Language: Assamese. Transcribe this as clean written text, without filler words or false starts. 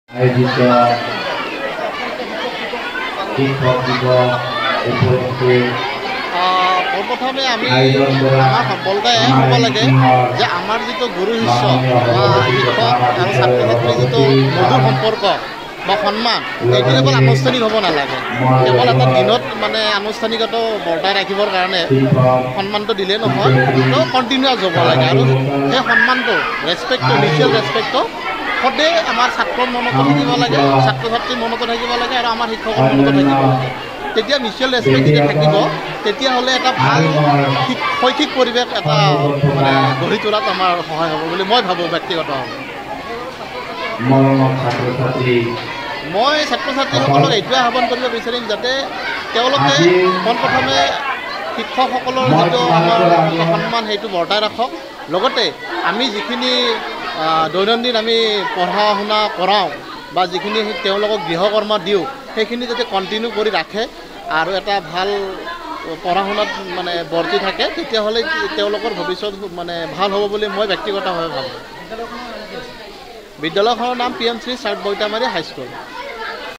আয়োজিত শিক্ষক দিবস উপলক্ষে পোনপ্ৰথমে আমি আমাৰ সম্পৰ্কে হ'ব লাগে যে আমাৰ যিটো গুৰু শিষ্য বা শিক্ষক আৰু ছাত্ৰ ছাত্ৰীৰ যিটো মধুৰ সম্পৰ্ক বা সন্মান এইটো কেৱল আনুষ্ঠানিক হ'ব নালাগে। কেৱল এটা দিনত মানে আনুষ্ঠানিকতা বৰ্তাই ৰাখিবৰ কাৰণে সন্মানটো দিলে নহয়, তো কণ্টিনিউৱাছ হ'ব লাগে। আৰু সেই সন্মানটো ৰেচপেক্টটো মিউচুৱেল ৰেচপেক্টটো সদায় আমাৰ ছাত্ৰৰ মনতো থাকিব লাগে, ছাত্ৰ ছাত্ৰীৰ মনতো থাকিব লাগে আৰু আমাৰ শিক্ষকৰ মনতো থাকিব লাগে। তেতিয়া মিউচুৱেল ৰেচপেক্ট যেতিয়া থাকিব তেতিয়াহ'লে এটা ভাল শৈক্ষিক পৰিৱেশ এটা মানে গঢ়ি তোলাত আমাৰ সহায় হ'ব বুলি মই ভাবোঁ ব্যক্তিগতভাৱে। মই ছাত্ৰ ছাত্ৰীসকলক এইটোৱে আহ্বান কৰিব বিচাৰিম যাতে তেওঁলোকে পোনপ্ৰথমে শিক্ষকসকলৰ যিটো আমাৰ সন্মান সেইটো বৰ্তাই ৰাখক। লগতে আমি যিখিনি দৈনন্দিন আমি পঢ়া শুনা কৰাওঁ বা যিখিনি তেওঁলোকক গৃহকৰ্ম দিওঁ সেইখিনি যাতে কণ্টিনিউ কৰি ৰাখে আৰু এটা ভাল পঢ়া শুনাত মানে বৰ্তি থাকে, তেতিয়াহ'লে তেওঁলোকৰ ভৱিষ্যত মানে ভাল হ'ব বুলি মই ব্যক্তিগতভাৱে ভাবোঁ। বিদ্যালয়খনৰ নাম PM Shri shirt Boitamari high school.